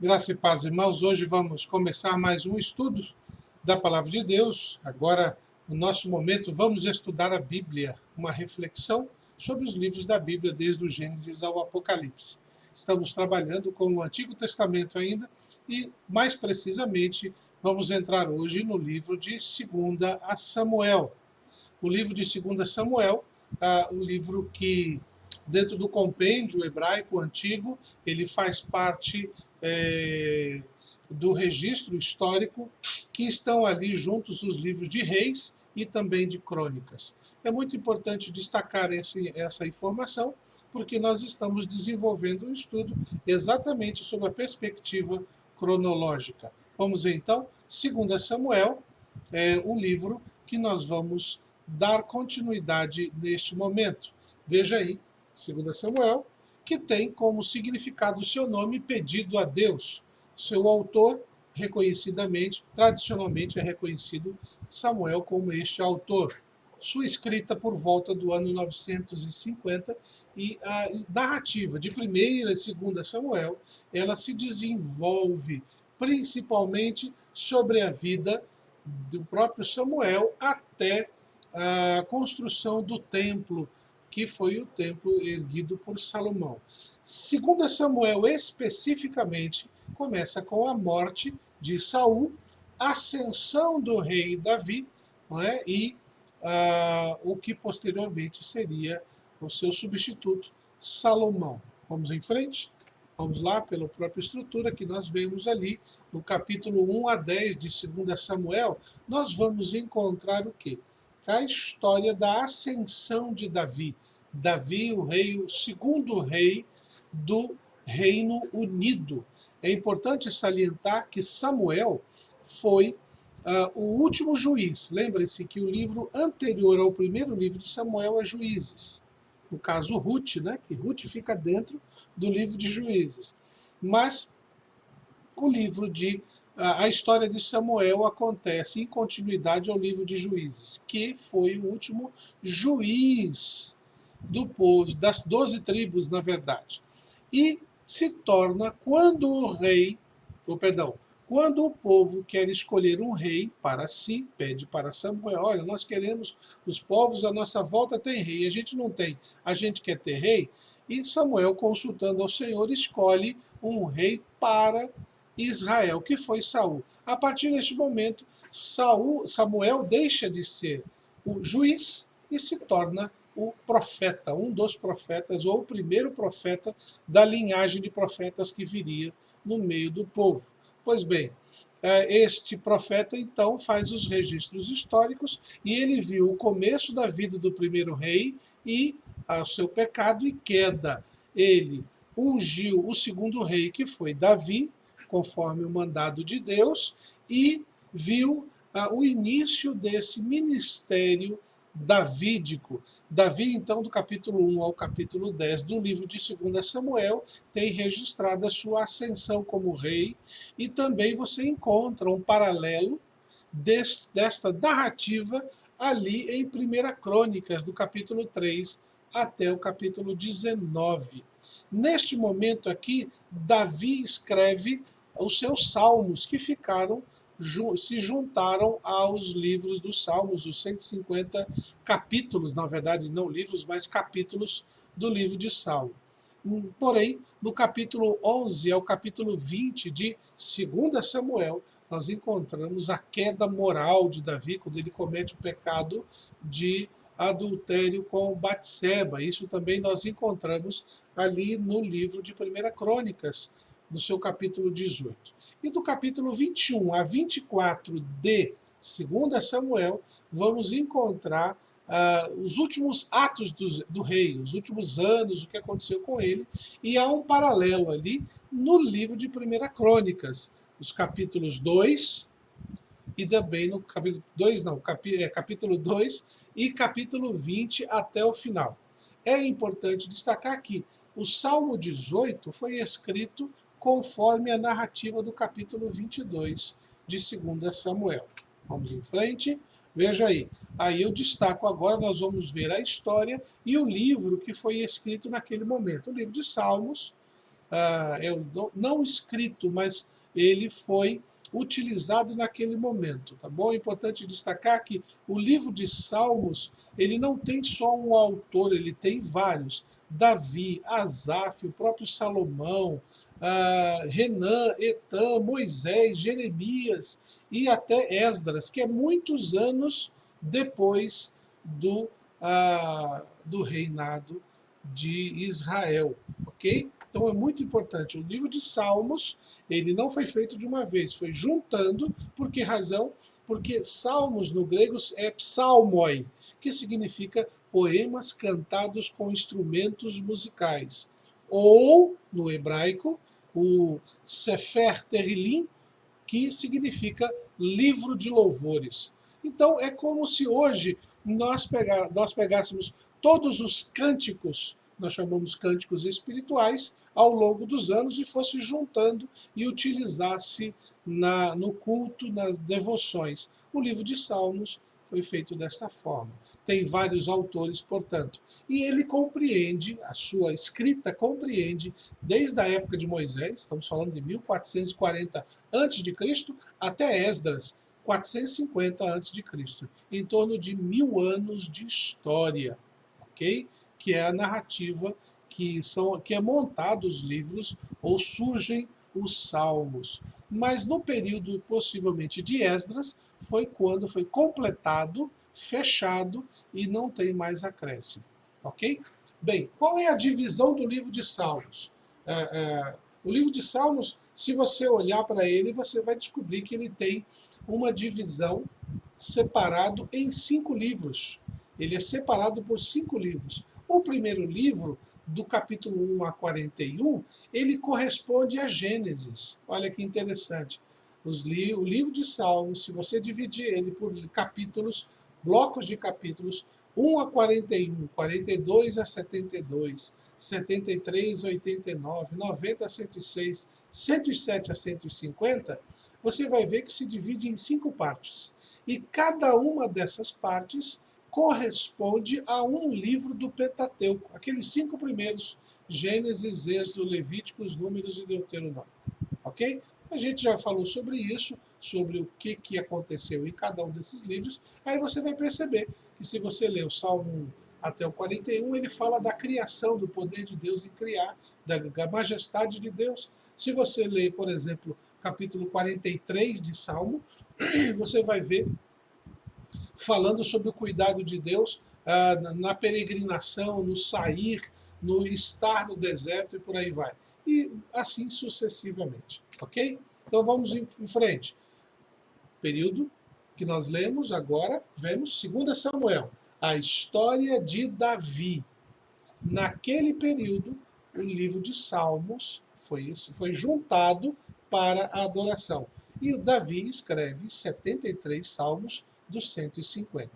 Graça e paz, irmãos. Hoje vamos começar mais um estudo da Palavra de Deus. Agora, no nosso momento, vamos estudar a Bíblia, uma reflexão sobre os livros da Bíblia, desde o Gênesis ao Apocalipse. Estamos trabalhando com o Antigo Testamento ainda e, mais precisamente, vamos entrar hoje no livro de 2 a Samuel. O livro de 2 Samuel, um livro que, dentro do compêndio hebraico antigo, ele faz parte do registro histórico que estão ali juntos os livros de Reis e também de Crônicas. É muito importante destacar essa informação, porque nós estamos desenvolvendo um estudo exatamente sob a perspectiva cronológica. Vamos ver então, 2 Samuel, o livro que nós vamos dar continuidade neste momento. Veja aí, 2 Samuel, que tem como significado o seu nome pedido a Deus. Seu autor, reconhecidamente, tradicionalmente é reconhecido Samuel como este autor. Sua escrita por volta do ano 950 e a narrativa de 1ª e 2ª Samuel, ela se desenvolve principalmente sobre a vida do próprio Samuel até a construção do templo, que foi o templo erguido por Salomão. 2 Samuel, especificamente, começa com a morte de Saul, ascensão do rei Davi, não é? E o que posteriormente seria o seu substituto, Salomão. Vamos em frente? Vamos lá, pela própria estrutura que nós vemos ali, no capítulo 1 a 10 de 2 Samuel, nós vamos encontrar o quê? A história da ascensão de Davi. Davi, o rei, o segundo rei do Reino Unido. É importante salientar que Samuel foi o último juiz. Lembrem-se que o livro anterior ao primeiro livro de Samuel é Juízes. No caso, Ruth, né? Que Ruth fica dentro do livro de Juízes. Mas o livro a história de Samuel acontece em continuidade ao livro de Juízes, que foi o último juiz do povo, das 12 tribos, na verdade. E se torna quando quando o povo quer escolher um rei para si, pede para Samuel, olha, nós queremos, os povos à nossa volta têm rei, a gente não tem, a gente quer ter rei, e Samuel, consultando ao Senhor, escolhe um rei para Israel, que foi Saul. A partir deste momento, Samuel deixa de ser o juiz e se torna o profeta, um dos profetas, ou o primeiro profeta da linhagem de profetas que viria no meio do povo. Pois bem, este profeta então faz os registros históricos e ele viu o começo da vida do primeiro rei e o seu pecado e queda. Ele ungiu o segundo rei, que foi Davi, conforme o mandado de Deus, e viu o início desse ministério davídico. Davi, então, do capítulo 1 ao capítulo 10 do livro de 2 Samuel, tem registrado a sua ascensão como rei, e também você encontra um paralelo desta narrativa ali em 1 Crônicas, do capítulo 3 até o capítulo 19. Neste momento aqui, Davi escreve os seus salmos, que se juntaram aos livros dos Salmos, os 150 capítulos, na verdade, não livros, mas capítulos do livro de Salmo. Porém, no capítulo 11 ao capítulo 20 de 2 Samuel, nós encontramos a queda moral de Davi, quando ele comete o pecado de adultério com Batseba. Isso também nós encontramos ali no livro de 1 Crônicas, no seu capítulo 18. E do capítulo 21 a 24 de 2 Samuel, vamos encontrar os últimos atos do rei, os últimos anos, o que aconteceu com ele, e há um paralelo ali no livro de 1 Crônicas, os capítulos 2, e também no capítulo 2, não, capítulo 2 e capítulo 20 até o final. É importante destacar que o Salmo 18 foi escrito conforme a narrativa do capítulo 22 de 2 Samuel. Vamos em frente. Veja aí. Aí eu destaco agora, nós vamos ver a história e o livro que foi escrito naquele momento. O livro de Salmos, não escrito, mas ele foi utilizado naquele momento, tá bom? É importante destacar que o livro de Salmos, ele não tem só um autor, ele tem vários. Davi, Asaf, o próprio Salomão, Renan, Etan, Moisés, Jeremias e até Esdras, que é muitos anos depois do reinado de Israel, ok? Então é muito importante. O livro de Salmos, ele não foi feito de uma vez, foi juntando. Por que razão? Porque Salmos no grego é psalmoi, que significa poemas cantados com instrumentos musicais. Ou, no hebraico, o Sefer Terrilim, que significa livro de louvores. Então é como se hoje nós pegássemos todos os cânticos, nós chamamos cânticos espirituais, ao longo dos anos e fosse juntando e utilizasse no culto, nas devoções. O livro de Salmos foi feito desta forma. Tem vários autores, portanto, e ele compreende, a sua escrita compreende, desde a época de Moisés, estamos falando de 1440 a.C., até Esdras, 450 a.C., em torno de 1000 anos de história, ok? Que é a narrativa que é montado os livros ou surgem os salmos. Mas no período possivelmente de Esdras foi quando foi completado, fechado e não tem mais acréscimo, ok? Bem, qual é a divisão do livro de Salmos? O livro de Salmos, se você olhar para ele, você vai descobrir que ele tem uma divisão separado em 5 livros. Ele é separado por 5 livros. O primeiro livro, do capítulo 1 a 41, ele corresponde a Gênesis. Olha que interessante. O livro de Salmos, se você dividir ele por capítulos, blocos de capítulos, 1 a 41, 42 a 72, 73 a 89, 90 a 106, 107 a 150, você vai ver que se divide em 5 partes. E cada uma dessas partes corresponde a um livro do Pentateuco, aqueles 5 primeiros, Gênesis, Êxodo, Levíticos, Números e Deuteronômio. Ok? A gente já falou sobre isso, sobre o que aconteceu em cada um desses livros. Aí você vai perceber que se você ler o Salmo 1 até o 41, ele fala da criação, do poder de Deus em criar, da majestade de Deus. Se você ler, por exemplo, capítulo 43 de Salmo, você vai ver falando sobre o cuidado de Deus na peregrinação, no sair, no estar no deserto e por aí vai. E assim sucessivamente, ok? Então vamos em frente. Período que nós lemos agora, vemos 2 Samuel, a história de Davi. Naquele período, o livro de Salmos foi juntado para a adoração. E Davi escreve 73 salmos dos 150.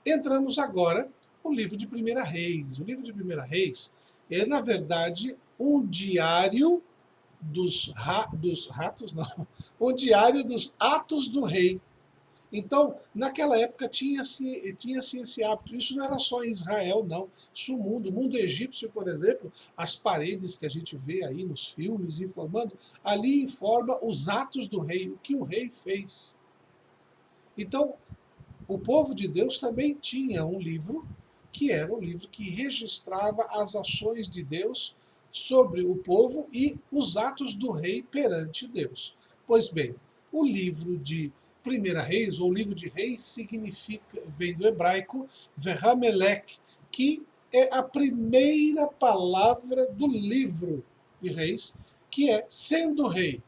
Entramos agora no livro de 1 Reis. O livro de 1 Reis é, na verdade, um diário dos ratos, não, um diário dos atos do rei. Então, naquela época tinha-se esse hábito. Isso não era só em Israel, não. Isso o mundo egípcio, por exemplo, as paredes que a gente vê aí nos filmes informando, ali informa os atos do rei, o que o rei fez. Então, o povo de Deus também tinha um livro, que era um livro que registrava as ações de Deus sobre o povo e os atos do rei perante Deus. Pois bem, o livro de 1 Reis, ou livro de Reis, significa, vem do hebraico, Verhamelech, que é a primeira palavra do livro de Reis, que é sendo rei.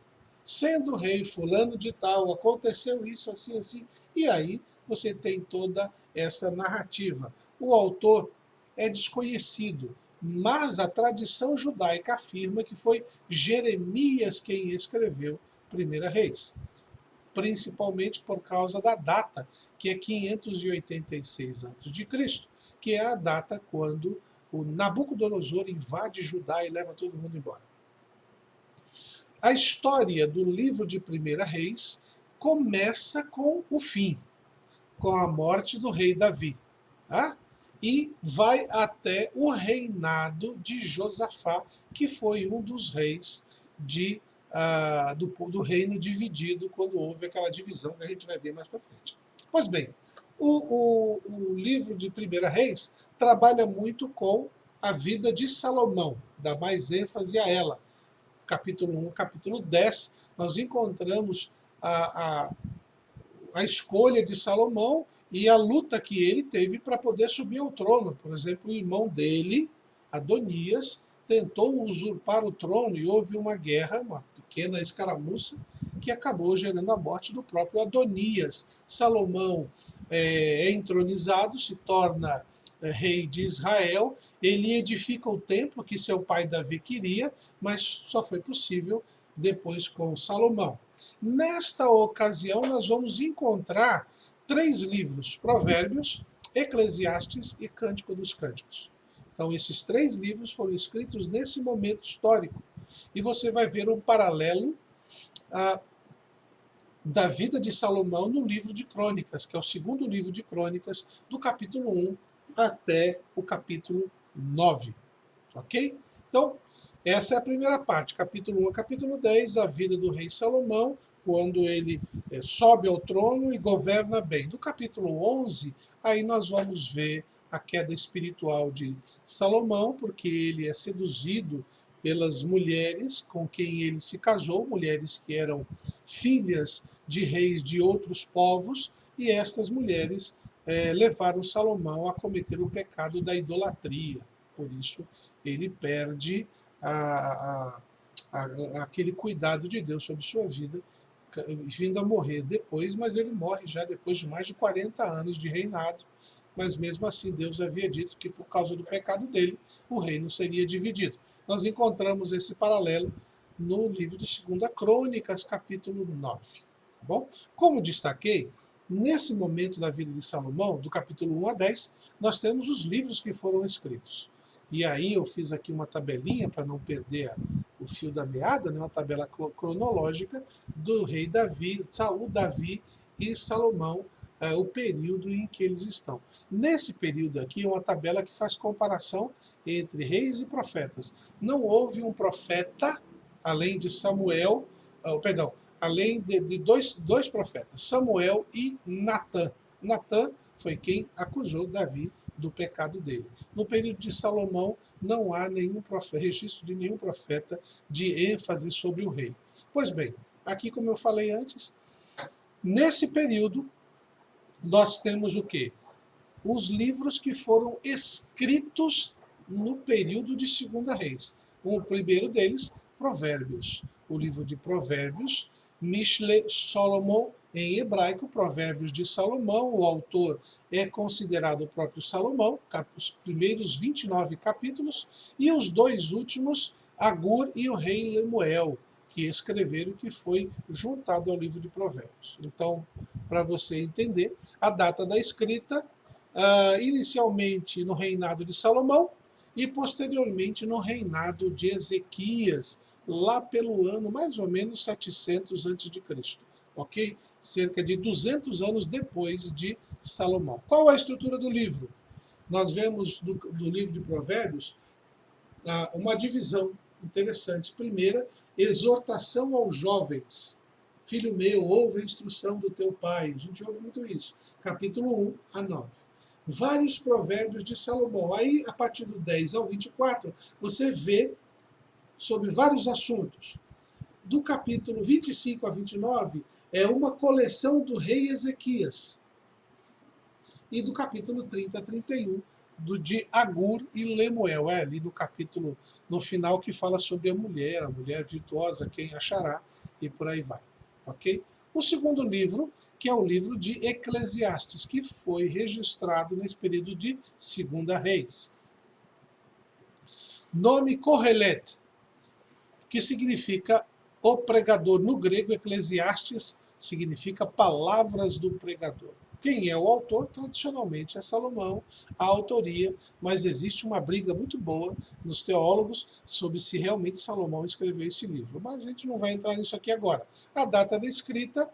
Sendo rei, fulano de tal, aconteceu isso, assim, assim, e aí você tem toda essa narrativa. O autor é desconhecido, mas a tradição judaica afirma que foi Jeremias quem escreveu 1 Reis, principalmente por causa da data, que é 586 a.C., que é a data quando o Nabucodonosor invade Judá e leva todo mundo embora. A história do livro de 1 Reis começa com o fim, com a morte do rei Davi. Tá? e vai até o reinado de Josafá, que foi um dos reis do reino dividido, quando houve aquela divisão que a gente vai ver mais para frente. Pois bem, o livro de 1 Reis trabalha muito com a vida de Salomão, dá mais ênfase a ela. Capítulo 1, capítulo 10, nós encontramos a escolha de Salomão e a luta que ele teve para poder subir ao trono. Por exemplo, o irmão dele, Adonias, tentou usurpar o trono e houve uma guerra, uma pequena escaramuça, que acabou gerando a morte do próprio Adonias. Salomão é entronizado, se torna rei de Israel, ele edifica o templo que seu pai Davi queria, mas só foi possível depois com Salomão. Nesta ocasião, nós vamos encontrar 3 livros: Provérbios, Eclesiastes e Cântico dos Cânticos. Então, esses 3 livros foram escritos nesse momento histórico. E você vai ver um paralelo da vida de Salomão no livro de Crônicas, que é o segundo livro de Crônicas, do capítulo 1 até o capítulo 9. Ok? Então, essa é a primeira parte, capítulo 1 a capítulo 10, a vida do rei Salomão, quando ele sobe ao trono e governa bem. Do capítulo 11, aí nós vamos ver a queda espiritual de Salomão, porque ele é seduzido pelas mulheres com quem ele se casou, mulheres que eram filhas de reis de outros povos, e estas mulheres levaram Salomão a cometer o pecado da idolatria. Por isso, ele perde aquele cuidado de Deus sobre sua vida, vindo a morrer depois, mas ele morre já depois de mais de 40 anos de reinado, mas mesmo assim Deus havia dito que por causa do pecado dele, o reino seria dividido. Nós encontramos esse paralelo no livro de 2 Crônicas, capítulo 9. Tá bom? Como destaquei, nesse momento da vida de Salomão, do capítulo 1 a 10, nós temos os livros que foram escritos. E aí eu fiz aqui uma tabelinha para não perder o fio da meada, né, uma tabela cronológica do rei Davi, Saul, Davi e Salomão, o período em que eles estão. Nesse período aqui, é uma tabela que faz comparação entre reis e profetas. Não houve um profeta, além de Samuel, além de dois profetas, Samuel e Natã. Natã foi quem acusou Davi do pecado dele. No período de Salomão, não há registro de nenhum profeta de ênfase sobre o rei. Pois bem, aqui, como eu falei antes, nesse período, nós temos o quê? Os livros que foram escritos no período de 2 Reis. O primeiro deles, Provérbios. O livro de Provérbios, Mishle Solomon, em hebraico, Provérbios de Salomão. O autor é considerado o próprio Salomão, os primeiros 29 capítulos, e os 2 últimos, Agur e o rei Lemuel, que escreveram, que foi juntado ao livro de Provérbios. Então, para você entender, a data da escrita, inicialmente no reinado de Salomão e posteriormente no reinado de Ezequias, lá pelo ano mais ou menos 700 a.C., ok? Cerca de 200 anos depois de Salomão. Qual a estrutura do livro? Nós vemos do livro de Provérbios uma divisão interessante. Primeira, exortação aos jovens. Filho meu, ouve a instrução do teu pai. A gente ouve muito isso. Capítulo 1 a 9. Vários provérbios de Salomão. Aí, a partir do 10 ao 24, você vê sobre vários assuntos. Do capítulo 25 a 29, é uma coleção do rei Ezequias. E do capítulo 30 a 31, de Agur e Lemuel. Ali no capítulo, no final, que fala sobre a mulher virtuosa, quem achará, e por aí vai. Ok? O segundo livro, que é o livro de Eclesiastes, que foi registrado nesse período de 2 Reis. Nome Kohelet, que significa o pregador. No grego, Eclesiastes significa palavras do pregador. Quem é o autor? Tradicionalmente é Salomão, a autoria, mas existe uma briga muito boa nos teólogos sobre se realmente Salomão escreveu esse livro. Mas a gente não vai entrar nisso aqui agora. A data da escrita,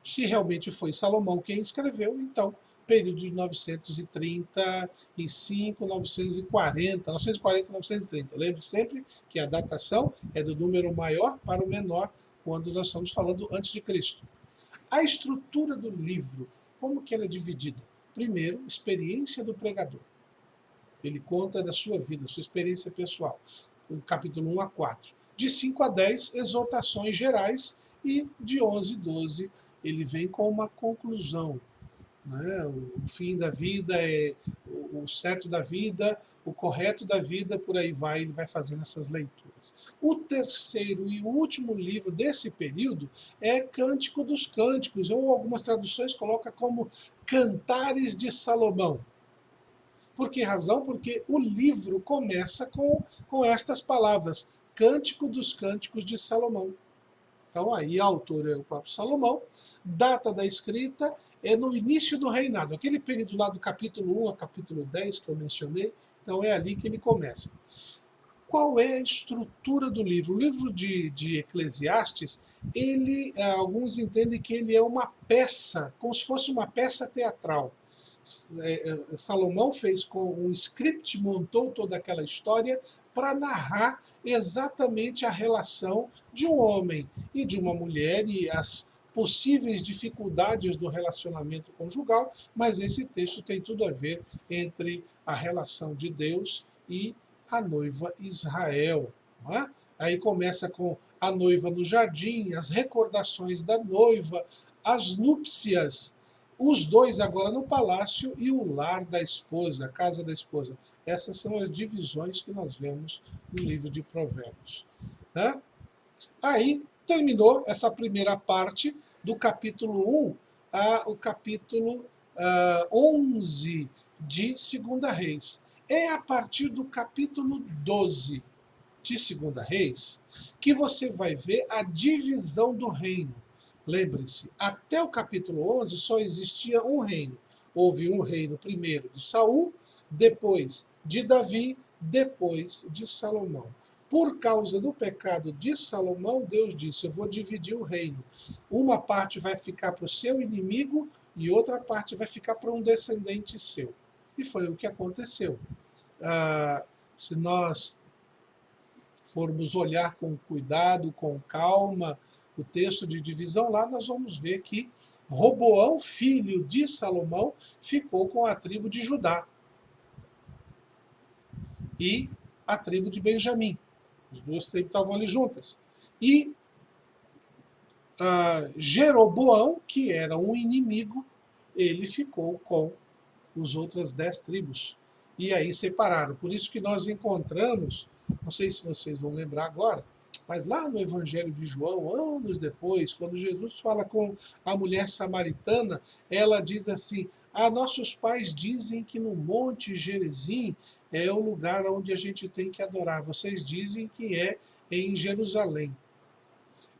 se realmente foi Salomão quem escreveu, então período de 935, 940, 940, 930. Lembre sempre que a datação é do número maior para o menor, quando nós estamos falando antes de Cristo. A estrutura do livro, como que ela é dividida? Primeiro, experiência do pregador. Ele conta da sua vida, sua experiência pessoal. O capítulo 1 a 4. De 5 a 10, exortações gerais. E de 11 a 12, ele vem com uma conclusão. Né? O fim da vida, o certo da vida, o correto da vida, por aí vai, ele vai fazendo essas leituras. O terceiro e o último livro desse período é Cântico dos Cânticos, ou algumas traduções colocam como Cantares de Salomão. Por que razão? Porque o livro começa com estas palavras, Cântico dos Cânticos de Salomão. Então aí a autor é o próprio Salomão, data da escrita é no início do reinado, aquele período lá do capítulo 1 a capítulo 10 que eu mencionei, então é ali que ele começa. Qual é a estrutura do livro? O livro de Eclesiastes, alguns entendem que ele é uma peça, como se fosse uma peça teatral. Salomão fez com um script, montou toda aquela história para narrar exatamente a relação de um homem e de uma mulher e as possíveis dificuldades do relacionamento conjugal, mas esse texto tem tudo a ver entre a relação de Deus e a noiva Israel. Não é? Aí começa com a noiva no jardim, as recordações da noiva, as núpcias, os dois agora no palácio e o lar da esposa, a casa da esposa. Essas são as divisões que nós vemos no livro de Provérbios. Né? Aí terminou essa primeira parte do capítulo 1 ao capítulo 11 de 2 Reis. É a partir do capítulo 12 de 2 Reis que você vai ver a divisão do reino. Lembre-se, até o capítulo 11 só existia um reino. Houve um reino primeiro de Saul, depois de Davi, depois de Salomão. Por causa do pecado de Salomão, Deus disse, eu vou dividir o reino. Uma parte vai ficar para o seu inimigo e outra parte vai ficar para um descendente seu. E foi o que aconteceu. Se nós formos olhar com cuidado, com calma, o texto de divisão lá, nós vamos ver que Roboão, filho de Salomão, ficou com a tribo de Judá e a tribo de Benjamim. As duas tribos estavam ali juntas. E Jeroboão, que era um inimigo, ele ficou com as outras 10 tribos. E aí separaram. Por isso que nós encontramos, não sei se vocês vão lembrar agora, mas lá no Evangelho de João, anos depois, quando Jesus fala com a mulher samaritana, ela diz assim, nossos pais dizem que no Monte Gerizim é o lugar onde a gente tem que adorar. Vocês dizem que é em Jerusalém.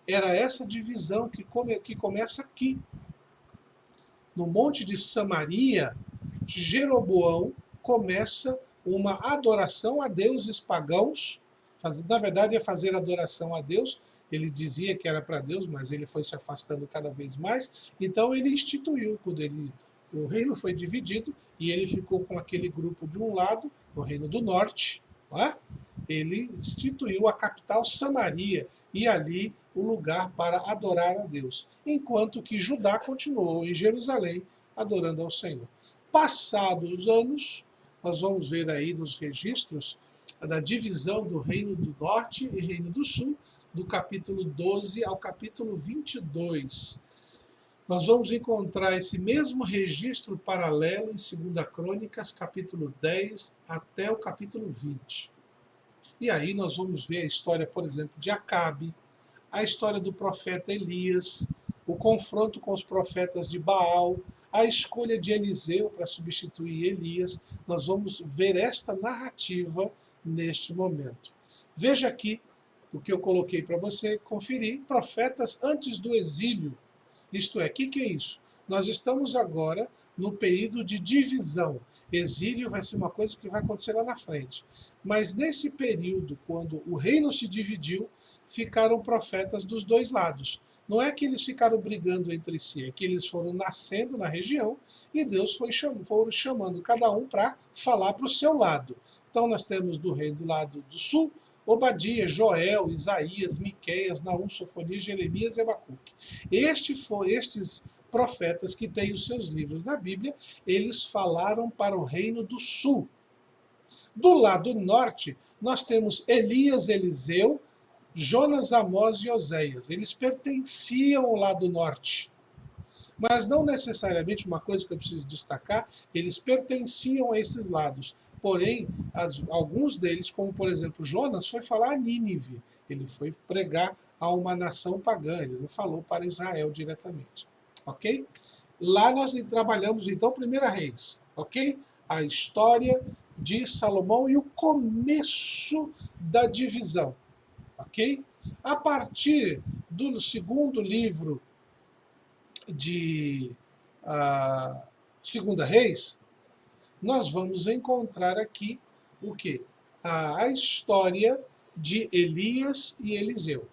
Era essa divisão que começa aqui. No Monte de Samaria, Jeroboão começa uma adoração a deuses pagãos. Na verdade, é fazer adoração a Deus. Ele dizia que era para Deus, mas ele foi se afastando cada vez mais. Então, ele instituiu, quando o reino foi dividido, e ele ficou com aquele grupo de um lado, no Reino do Norte, não é? Ele instituiu a capital Samaria, e ali o lugar para adorar a Deus. Enquanto que Judá continuou em Jerusalém, adorando ao Senhor. Passados os anos, nós vamos ver aí nos registros da divisão do Reino do Norte e Reino do Sul, do capítulo 12 ao capítulo 22. Nós vamos encontrar esse mesmo registro paralelo em 2 Crônicas, capítulo 10 até o capítulo 20. E aí nós vamos ver a história, por exemplo, de Acabe, a história do profeta Elias, o confronto com os profetas de Baal, a escolha de Eliseu para substituir Elias. Nós vamos ver esta narrativa neste momento. Veja aqui o que eu coloquei para você conferir, profetas antes do exílio. Isto é, o que é isso? Nós estamos agora no período de divisão. Exílio vai ser uma coisa que vai acontecer lá na frente. Mas nesse período, quando o reino se dividiu, ficaram profetas dos dois lados. Não é que eles ficaram brigando entre si, é que eles foram nascendo na região e Deus foi chamando cada um para falar para o seu lado. Então nós temos do rei do lado do sul, Obadias, Joel, Isaías, Miqueias, Naum, Sofonias, Jeremias e Abacuque. Estes profetas que têm os seus livros na Bíblia, eles falaram para o reino do sul. Do lado norte, nós temos Elias, Eliseu, Jonas, Amós e Oséias. Eles pertenciam ao lado norte. Mas não necessariamente, uma coisa que eu preciso destacar, eles pertenciam a esses lados. Porém, alguns deles, como por exemplo Jonas, foi falar a Nínive. Ele foi pregar a uma nação pagã, ele não falou para Israel diretamente. Ok? Lá nós trabalhamos então 1 Reis. Ok? A história de Salomão e o começo da divisão. Ok? A partir do segundo livro de Segunda Reis, nós vamos encontrar aqui o quê? A história de Elias e Eliseu.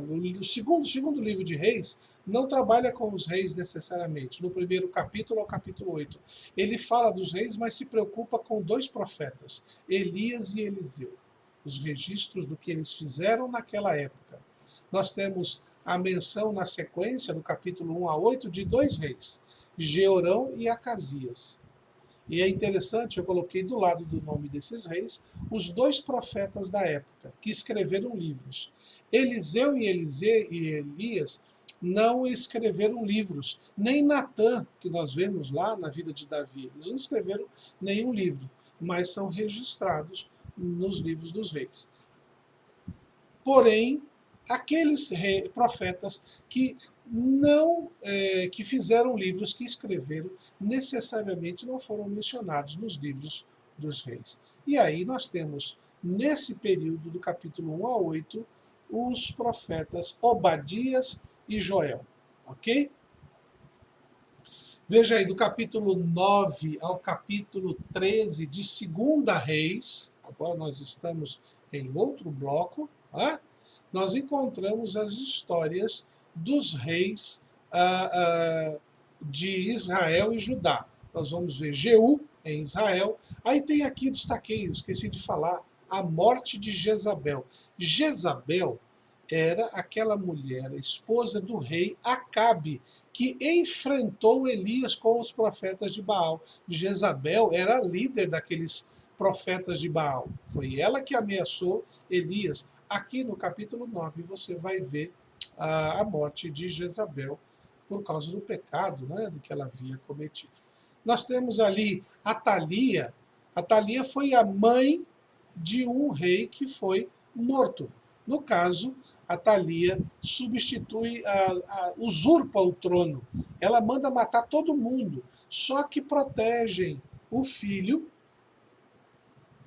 No segundo livro de Reis, não trabalha com os reis necessariamente. No primeiro capítulo ao capítulo 8. Ele fala dos reis, mas se preocupa com dois profetas, Elias e Eliseu. Os registros do que eles fizeram naquela época. Nós temos a menção na sequência, do capítulo 1 a 8, de dois reis, Jeorão e Acasias. E é interessante, eu coloquei do lado do nome desses reis, os dois profetas da época, que escreveram livros. Eliseu e Elias não escreveram livros, nem Natã, que nós vemos lá na vida de Davi, eles não escreveram nenhum livro, mas são registrados nos livros dos reis. Porém, aqueles profetas que que fizeram livros, que escreveram, necessariamente não foram mencionados nos livros dos reis. E aí nós temos, nesse período do capítulo 1 a 8, os profetas Obadias e Joel. Ok? Veja aí, do capítulo 9 ao capítulo 13 de 2 Reis, agora nós estamos em outro bloco, nós encontramos as histórias dos reis de Israel e Judá. Nós vamos ver Jeú em Israel. Aí tem aqui, destaquei, esqueci de falar, a morte de Jezabel. Jezabel era aquela mulher, esposa do rei Acabe, que enfrentou Elias com os profetas de Baal. Jezabel era a líder daqueles profetas de Baal. Foi ela que ameaçou Elias. Aqui no capítulo 9 você vai ver a morte de Jezabel por causa do pecado, do que ela havia cometido. Nós temos ali Atalia. Atalia foi a mãe de um rei que foi morto. No caso, Atalia substitui, usurpa o trono. Ela manda matar todo mundo, só que protegem o filho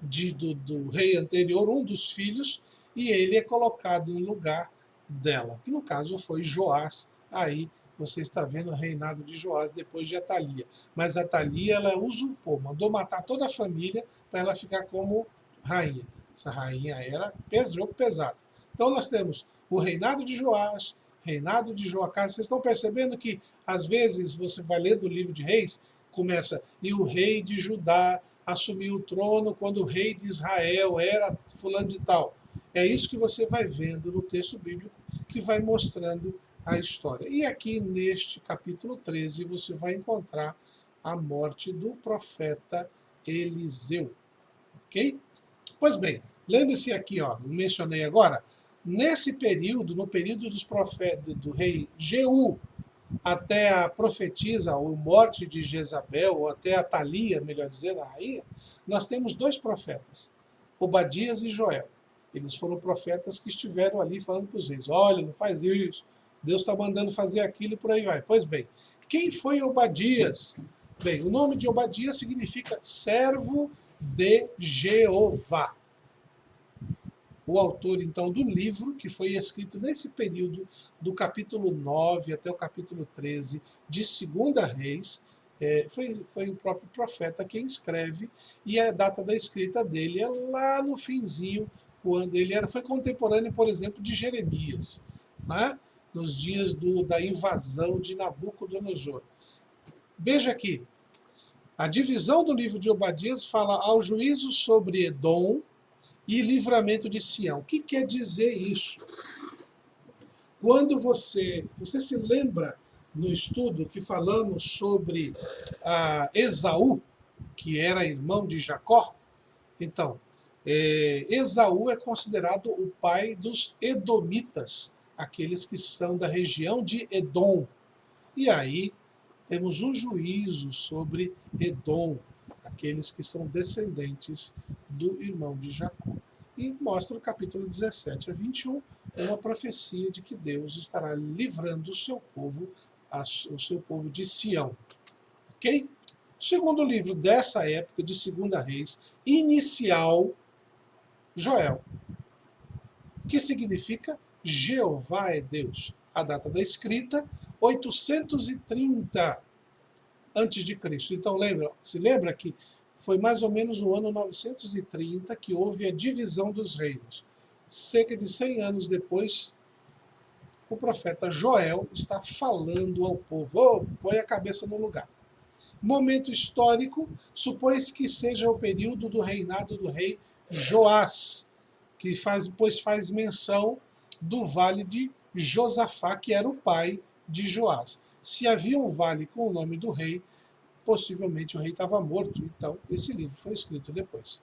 do rei anterior, um dos filhos, e ele é colocado no lugar dela, que no caso foi Joás. Aí você está vendo o reinado de Joás depois de Atalia. Mas Atalia, ela usurpou, mandou matar toda a família para ela ficar como rainha. Essa rainha era jogo pesado. Então nós temos o reinado de Joás, reinado de Joacás. Vocês estão percebendo que às vezes você vai ler do livro de Reis, começa, e o rei de Judá assumiu o trono quando o rei de Israel era fulano de tal. É isso que você vai vendo no texto bíblico, que vai mostrando a história. E aqui neste capítulo 13 você vai encontrar a morte do profeta Eliseu. Ok? Pois bem, lembre-se aqui, mencionei agora, nesse período, no período dos profetas, do rei Jeú, até a profetisa, ou morte de Jezabel, ou até a Atalia, melhor dizendo, a rainha, nós temos dois profetas, Obadias e Joel. Eles foram profetas que estiveram ali falando para os reis, olha, não faz isso, Deus está mandando fazer aquilo e por aí vai. Pois bem, quem foi Obadias? Bem, o nome de Obadias significa servo de Jeová. O autor, então, do livro, que foi escrito nesse período, do capítulo 9 até o capítulo 13 de 2 Reis, foi o próprio profeta quem escreve, e a data da escrita dele é lá no finzinho, quando ele foi contemporâneo, por exemplo, de Jeremias. nos dias da invasão de Nabucodonosor. Veja aqui, a divisão do livro de Obadias fala ao juízo sobre Edom e livramento de Sião. O que quer dizer isso? Quando você se lembra no estudo que falamos sobre Esaú, que era irmão de Jacó? Então, Esaú é considerado o pai dos edomitas, aqueles que são da região de Edom. E aí temos um juízo sobre Edom, aqueles que são descendentes do irmão de Jacó. E mostra no capítulo 17 a 21 uma profecia de que Deus estará livrando o seu povo de Sião. Ok? Segundo livro dessa época, de Segunda Reis, inicial, Joel, que significa Jeová é Deus. A data da escrita, 830 a.C. Então se lembra que foi mais ou menos no ano 930 que houve a divisão dos reinos. Cerca de 100 anos depois, o profeta Joel está falando ao povo: põe a cabeça no lugar. Momento histórico, supõe-se que seja o período do reinado do rei Joás, pois faz menção do vale de Josafá, que era o pai de Joás. Se havia um vale com o nome do rei, possivelmente o rei estava morto, então esse livro foi escrito depois.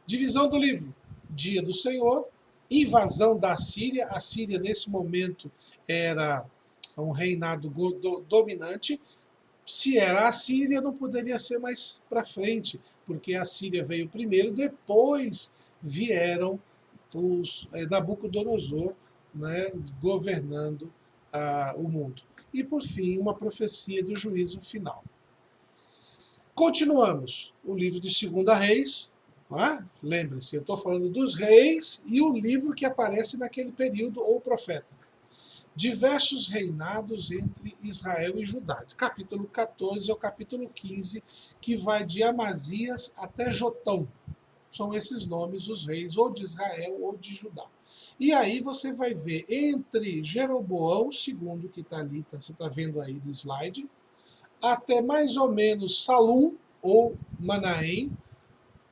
Divisão do livro: Dia do Senhor, invasão da Assíria. A Síria, nesse momento, era um reinado dominante. Se era a Síria, não poderia ser mais para frente, porque a Síria veio primeiro, depois vieram os Nabucodonosor, né, governando o mundo. E, por fim, uma profecia do juízo final. Continuamos. O livro de Segunda Reis. Lembre-se, eu estou falando dos reis e o livro que aparece naquele período, ou profeta. Diversos reinados entre Israel e Judá. De capítulo 14 ao capítulo 15, que vai de Amazias até Jotão. São esses nomes os reis, ou de Israel ou de Judá. E aí você vai ver entre Jeroboão II, que está ali, você está vendo aí no slide, até mais ou menos Salum, ou Manaém,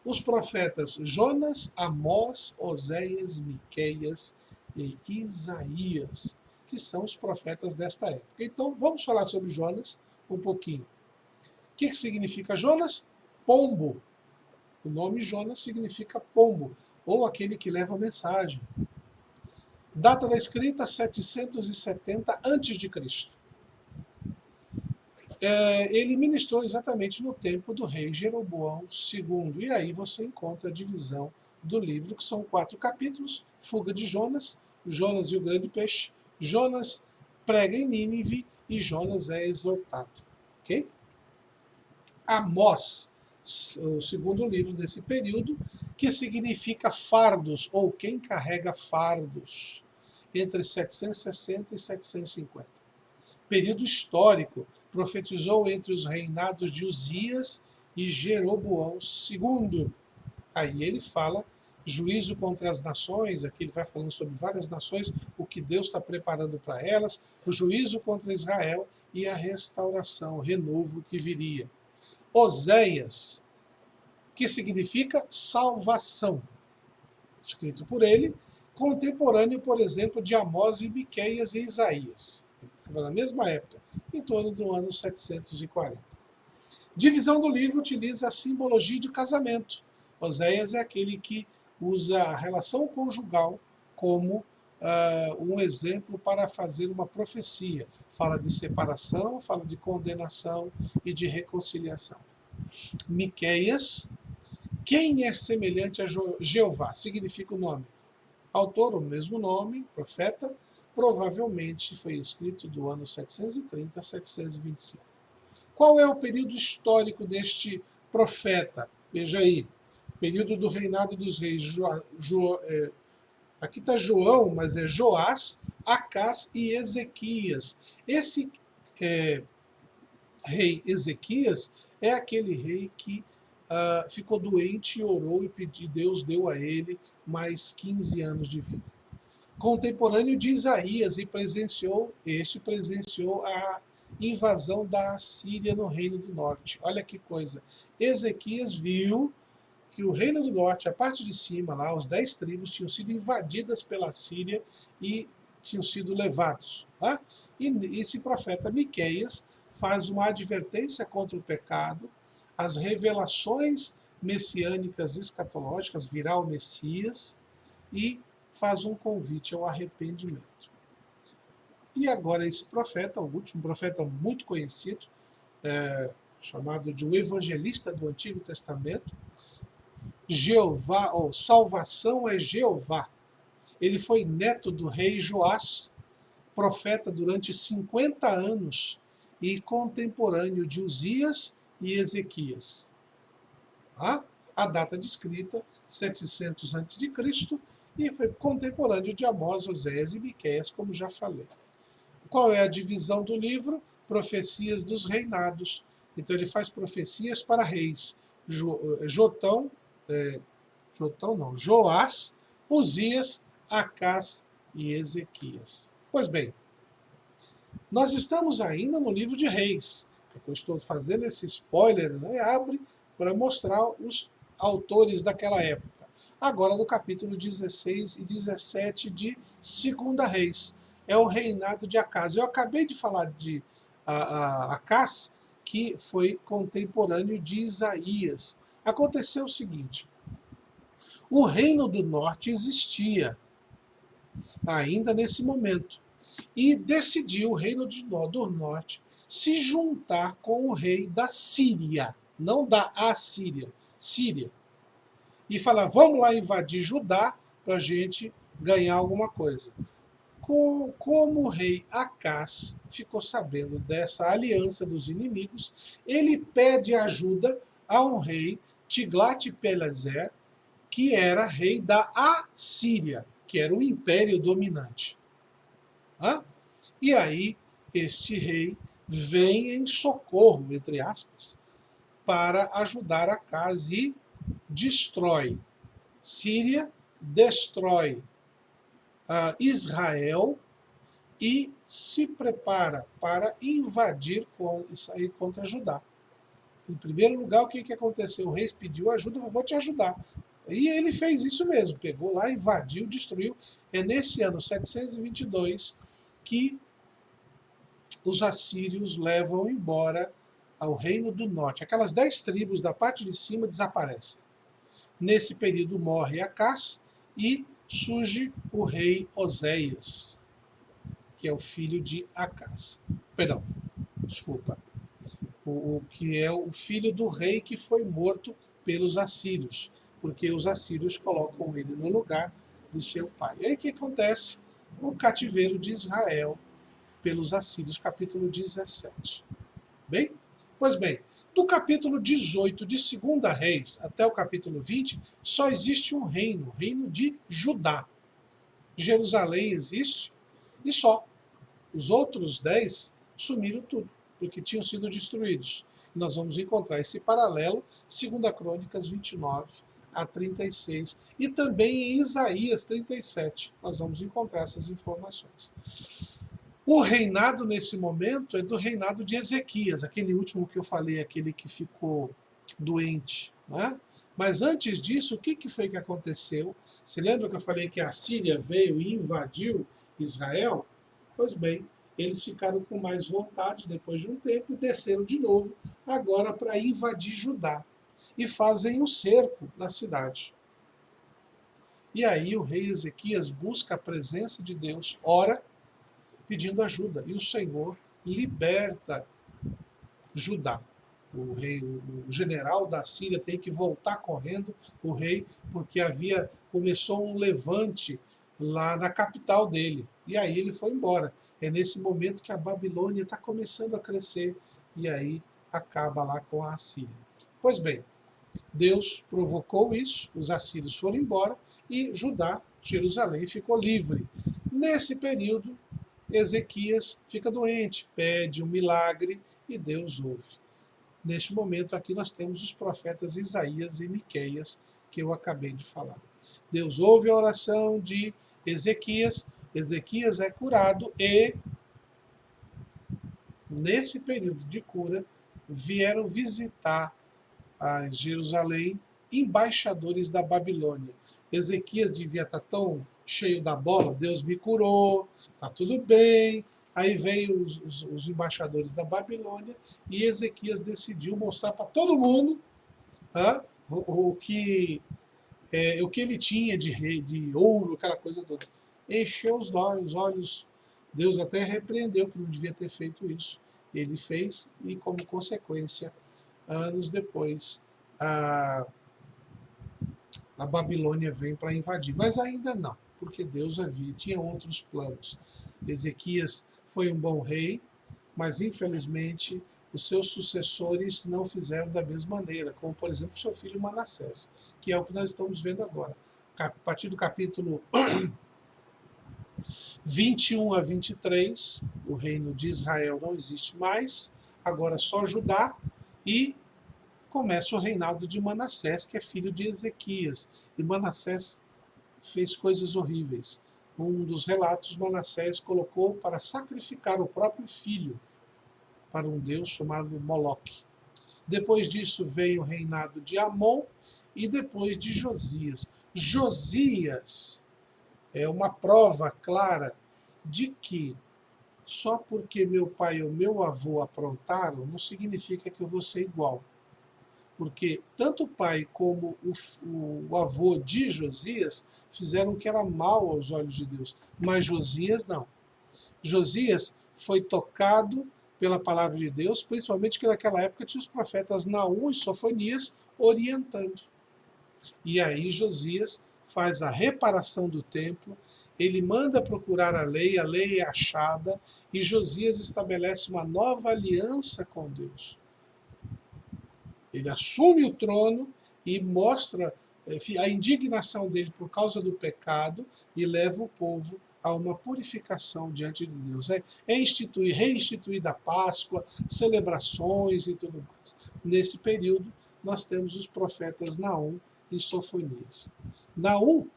os profetas Jonas, Amós, Oséias, Miqueias e Isaías, que são os profetas desta época. Então, vamos falar sobre Jonas um pouquinho. O que significa Jonas? Pombo. O nome Jonas significa pombo, ou aquele que leva a mensagem. Data da escrita, 770 a.C. Ele ministrou exatamente no tempo do rei Jeroboão II. E aí você encontra a divisão do livro, que são 4 capítulos: Fuga de Jonas, Jonas e o Grande Peixe, Jonas prega em Nínive e Jonas é exortado. Ok? Amós, o segundo livro desse período, que significa fardos, ou quem carrega fardos, entre 760 e 750. Período histórico, profetizou entre os reinados de Uzias e Jeroboão II. Aí ele fala juízo contra as nações, aqui ele vai falando sobre várias nações, o que Deus está preparando para elas, o juízo contra Israel e a restauração, o renovo que viria. Oséias, que significa salvação, escrito por ele, contemporâneo, por exemplo, de Amós e Miqueias e Isaías. Estava na mesma época, em torno do ano 740. Divisão do livro utiliza a simbologia de casamento. Oséias é aquele que usa a relação conjugal como um exemplo para fazer uma profecia. Fala de separação, fala de condenação e de reconciliação. Miqueias, quem é semelhante a Jeová? Significa o nome. Autor, o mesmo nome, profeta, provavelmente foi escrito do ano 730 a 725. Qual é o período histórico deste profeta? Veja aí, período do reinado dos reis. Aqui está João, mas é Joás, Acás e Ezequias. Esse rei Ezequias é aquele rei que ficou doente e orou e pediu, Deus deu a ele mais 15 anos de vida. contemporâneo de Isaías, e presenciou a invasão da Assíria no Reino do Norte. Olha que coisa. Ezequias viu que o Reino do Norte, a parte de cima, lá, os 10 tribos, tinham sido invadidas pela Síria e tinham sido levados. Tá? E esse profeta Miqueias faz uma advertência contra o pecado, as revelações messiânicas escatológicas, virá o Messias, e faz um convite ao arrependimento. E agora esse profeta, o último profeta muito conhecido, chamado de o evangelista do Antigo Testamento, Jeová, ou salvação é Jeová. Ele foi neto do rei Joás, profeta durante 50 anos e contemporâneo de Uzias e Ezequias. A data descrita, 700 a.C., e foi contemporâneo de Amós, Oséias e Miqueias, como já falei. Qual é a divisão do livro? Profecias dos reinados. Então ele faz profecias para reis. Joás, Uzias, Acás e Ezequias. Pois bem, nós estamos ainda no livro de Reis. Eu estou fazendo esse spoiler, né? Abre para mostrar os autores daquela época. Agora no capítulo 16 e 17 de 2 Reis. É o reinado de Acás. Eu acabei de falar de Acás, que foi contemporâneo de Isaías. Aconteceu o seguinte: o reino do norte existia ainda nesse momento, e decidiu o reino do norte se juntar com o rei da Síria, não da Assíria, Síria, e falar: vamos lá invadir Judá para a gente ganhar alguma coisa. Como o rei Acás ficou sabendo dessa aliança dos inimigos, ele pede ajuda a um rei, Tiglat-Pileser, que era rei da Assíria, que era o império dominante. E aí este rei vem em socorro, entre aspas, para ajudar Acás e destrói Síria, destrói Israel e se prepara para invadir e sair contra Judá. Em primeiro lugar, o que aconteceu? O rei pediu ajuda: eu vou te ajudar. E ele fez isso mesmo, pegou lá, invadiu, destruiu. É nesse ano 722 que os assírios levam embora ao reino do norte. Aquelas 10 tribos da parte de cima desaparecem. Nesse período morre Acás e surge o rei Oséias, que é o filho de Acás. Perdão, desculpa. O que é o filho do rei que foi morto pelos assírios, porque os assírios colocam ele no lugar do seu pai. E aí o que acontece? O cativeiro de Israel pelos assírios, capítulo 17. Bem? Pois bem, do capítulo 18 de 2 Reis até o capítulo 20, só existe um reino, o reino de Judá. Jerusalém existe e só. Os outros 10 sumiram tudo, porque tinham sido destruídos. E nós vamos encontrar esse paralelo, 2 Crônicas 29 a 36, e também em Isaías 37, nós vamos encontrar essas informações. O reinado nesse momento é do reinado de Ezequias, aquele último que eu falei, aquele que ficou doente. Né? Mas antes disso, o que foi que aconteceu? Você lembra que eu falei que a Síria veio e invadiu Israel? Pois bem, eles ficaram com mais vontade depois de um tempo e desceram de novo, agora para invadir Judá. E fazem um cerco na cidade. E aí o rei Ezequias busca a presença de Deus, ora, pedindo ajuda. E o Senhor liberta Judá. O general da Síria tem que voltar correndo, o rei, porque começou um levante lá na capital dele. E aí ele foi embora. É nesse momento que a Babilônia está começando a crescer. E aí acaba lá com a Assíria. Pois bem, Deus provocou isso, os assírios foram embora e Judá, Jerusalém, ficou livre. Nesse período, Ezequias fica doente, pede um milagre e Deus ouve. Neste momento aqui nós temos os profetas Isaías e Miqueias, que eu acabei de falar. Deus ouve a oração de Ezequias. Ezequias é curado e, nesse período de cura, vieram visitar a Jerusalém embaixadores da Babilônia. Ezequias devia estar tão cheio da bola, Deus me curou, tá tudo bem. Aí veio os embaixadores da Babilônia e Ezequias decidiu mostrar para todo mundo o que o que ele tinha de rei, de ouro, aquela coisa toda. Encheu os olhos. Deus até repreendeu que não devia ter feito isso. Ele fez e, como consequência, anos depois, a Babilônia vem para invadir. Mas ainda não, porque Deus tinha outros planos. Ezequias foi um bom rei, mas infelizmente os seus sucessores não fizeram da mesma maneira, como por exemplo seu filho Manassés, que é o que nós estamos vendo agora. A partir do capítulo 21 a 23, o reino de Israel não existe mais, agora só Judá, e começa o reinado de Manassés, que é filho de Ezequias. E Manassés fez coisas horríveis. Um dos relatos, Manassés colocou para sacrificar o próprio filho para um deus chamado Moloque. Depois disso veio o reinado de Amon e depois de Josias. Josias é uma prova clara de que só porque meu pai ou meu avô aprontaram, não significa que eu vou ser igual. Porque tanto o pai como o avô de Josias fizeram o que era mal aos olhos de Deus, mas Josias não. Josias foi tocado pela palavra de Deus, principalmente que naquela época tinha os profetas Naum e Sofonias orientando. E aí Josias faz a reparação do templo, ele manda procurar a lei é achada, e Josias estabelece uma nova aliança com Deus. Ele assume o trono e mostra a indignação dele por causa do pecado e leva o povo a uma purificação diante de Deus. Reinstituída a Páscoa, celebrações e tudo mais. Nesse período, nós temos os profetas Naum e Sofonias. Naum,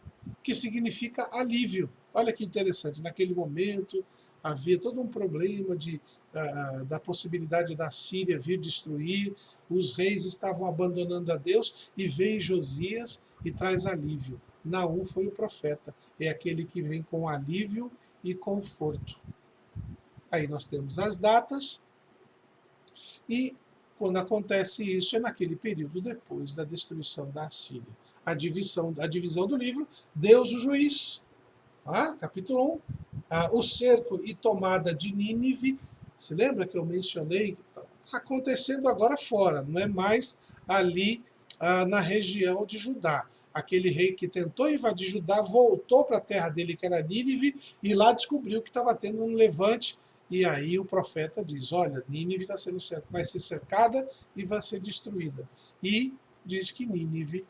que significa alívio. Olha que interessante, naquele momento havia todo um problema da possibilidade da Síria vir destruir, os reis estavam abandonando a Deus, e vem Josias e traz alívio. Naum foi o profeta, é aquele que vem com alívio e conforto. Aí nós temos as datas, e quando acontece isso é naquele período depois da destruição da Síria. A divisão do livro, Deus o juiz, capítulo 1, o cerco e tomada de Nínive. Se lembra que eu mencionei? Está acontecendo agora fora, não é mais ali na região de Judá. Aquele rei que tentou invadir Judá voltou para a terra dele, que era Nínive, e lá descobriu que estava tendo um levante. E aí o profeta diz, olha, Nínive vai ser cercada e vai ser destruída. E diz que Nínive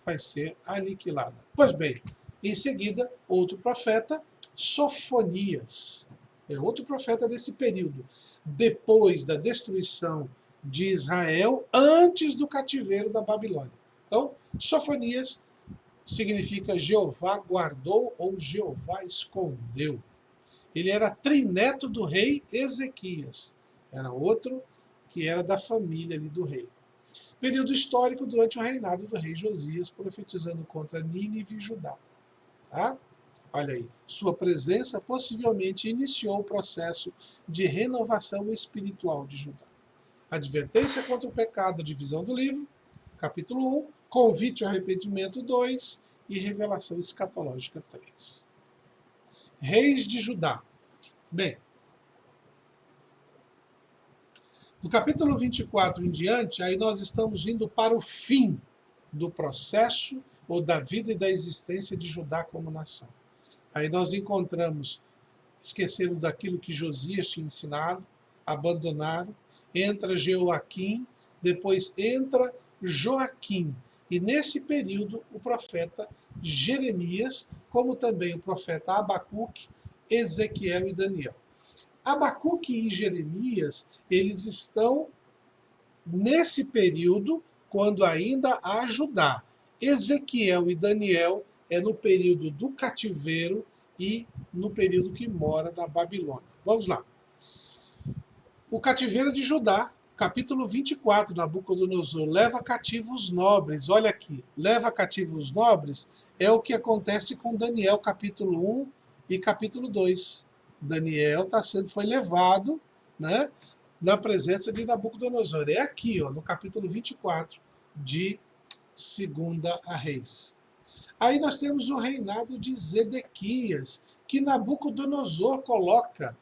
vai ser aniquilada. Pois bem, em seguida, outro profeta, Sofonias. É outro profeta desse período. Depois da destruição de Israel, antes do cativeiro da Babilônia. Então, Sofonias significa Jeová guardou ou Jeová escondeu. Ele era trineto do rei Ezequias. Era outro que era da família ali do rei. Período histórico durante o reinado do rei Josias, profetizando contra Nínive e Judá. Olha aí, sua presença possivelmente iniciou o processo de renovação espiritual de Judá. Advertência contra o pecado, divisão do livro, capítulo 1, convite ao arrependimento 2 e revelação escatológica 3. Reis de Judá. Bem, do capítulo 24 em diante, aí nós estamos indo para o fim do processo ou da vida e da existência de Judá como nação. Aí nós encontramos, esqueceram daquilo que Josias tinha ensinado, abandonaram, entra Jeoaquim, depois entra Joaquim. E nesse período o profeta Jeremias, como também o profeta Abacuque, Ezequiel e Daniel. Abacuque e Jeremias, eles estão nesse período, quando ainda há Judá. Ezequiel e Daniel é no período do cativeiro e no período que mora na Babilônia. Vamos lá. O cativeiro de Judá, capítulo 24, Nabucodonosor, leva cativos os nobres. Olha aqui, leva cativos os nobres é o que acontece com Daniel, capítulo 1 e capítulo 2. Daniel foi levado, né, na presença de Nabucodonosor. É aqui, ó, no capítulo 24 de 2 Reis. Aí nós temos o reinado de Zedequias, que Nabucodonosor coloca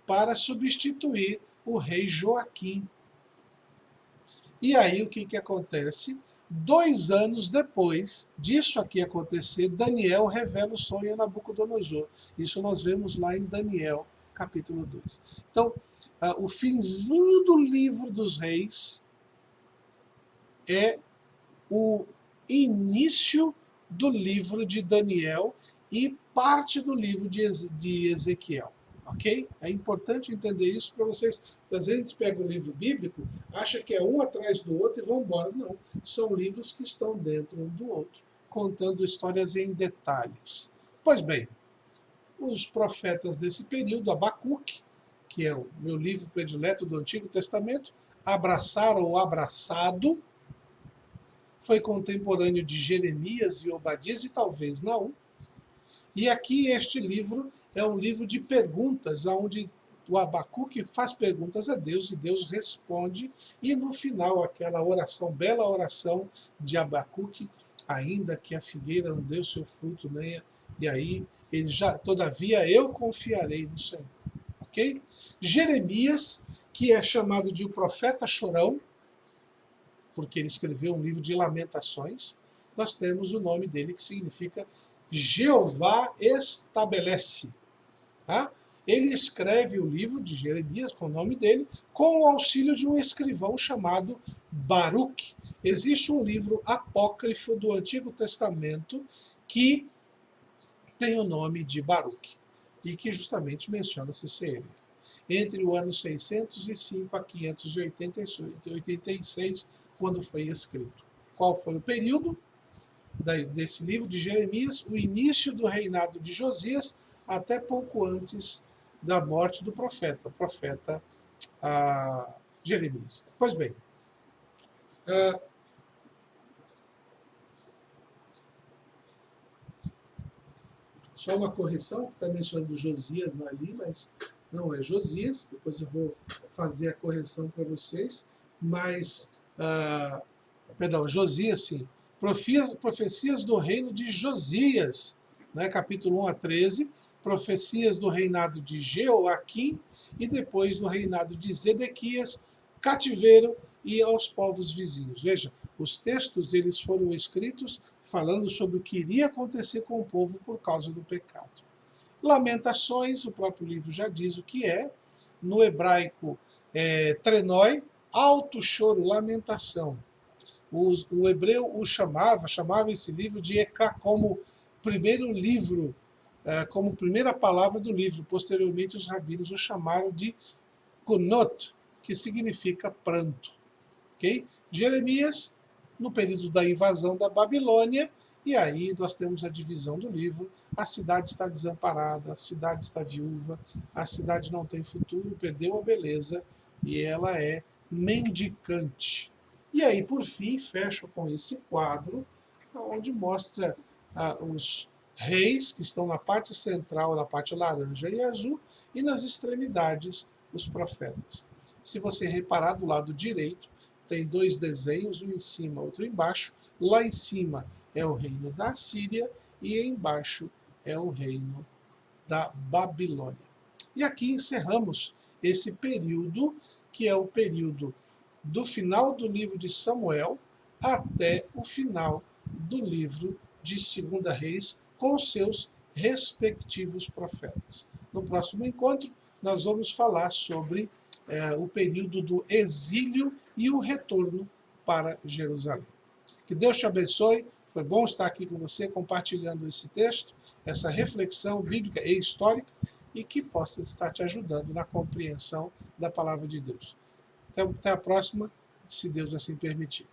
para substituir o rei Joaquim. E aí o que acontece? 2 anos depois disso aqui acontecer, Daniel revela o sonho a Nabucodonosor. Isso nós vemos lá em Daniel, capítulo 2. Então, o finzinho do livro dos reis é o início do livro de Daniel e parte do livro de Ezequiel. Ok? É importante entender isso para vocês. Às vezes a gente pega um livro bíblico, acha que é um atrás do outro e vão embora. Não. São livros que estão dentro um do outro, contando histórias em detalhes. Pois bem, os profetas desse período, Abacuque, que é o meu livro predileto do Antigo Testamento, abraçaram ou abraçado, foi contemporâneo de Jeremias e Obadias e talvez Naum. E aqui este livro é um livro de perguntas, onde o Abacuque faz perguntas a Deus e Deus responde. E no final, aquela oração, bela oração de Abacuque, ainda que a figueira não deu seu fruto, né? E aí, ele já, todavia eu confiarei no Senhor. Ok? Jeremias, que é chamado de o profeta chorão, porque ele escreveu um livro de lamentações, nós temos o nome dele que significa Jeová estabelece. Tá? Ele escreve o livro de Jeremias com o nome dele, com o auxílio de um escrivão chamado Baruque. Existe um livro apócrifo do Antigo Testamento que tem o nome de Baruque e que justamente menciona-se ser ele. Entre o ano 605 a 586, quando foi escrito. Qual foi o período desse livro de Jeremias? O início do reinado de Josias, até pouco antes da morte do profeta, Jeremias. Pois bem, só uma correção, que está mencionando Josias ali, mas não é Josias, depois eu vou fazer a correção para vocês, mas, perdão, Josias sim, profecias do reino de Josias, né, capítulo 1 a 13, profecias do reinado de Jeoaquim e depois do reinado de Zedequias, cativeiro e aos povos vizinhos. Veja, os textos eles foram escritos falando sobre o que iria acontecer com o povo por causa do pecado. Lamentações, o próprio livro já diz o que é, no hebraico trenói, alto choro, lamentação. O hebreu o chamava esse livro de Eka como primeiro livro, como primeira palavra do livro. Posteriormente, os rabinos o chamaram de kunot, que significa pranto. Okay? Jeremias, no período da invasão da Babilônia, e aí nós temos a divisão do livro. A cidade está desamparada, a cidade está viúva, a cidade não tem futuro, perdeu a beleza e ela é mendicante. E aí, por fim, fecho com esse quadro, onde mostra os reis que estão na parte central, na parte laranja e azul, e nas extremidades os profetas. Se você reparar do lado direito, tem 2 desenhos, um em cima, outro embaixo. Lá em cima é o reino da Assíria e embaixo é o reino da Babilônia. E aqui encerramos esse período, que é o período do final do livro de Samuel até o final do livro de 2 Reis, com seus respectivos profetas. No próximo encontro, nós vamos falar sobre o período do exílio e o retorno para Jerusalém. Que Deus te abençoe. Foi bom estar aqui com você compartilhando esse texto, essa reflexão bíblica e histórica, e que possa estar te ajudando na compreensão da palavra de Deus. Até a próxima, se Deus assim permitir.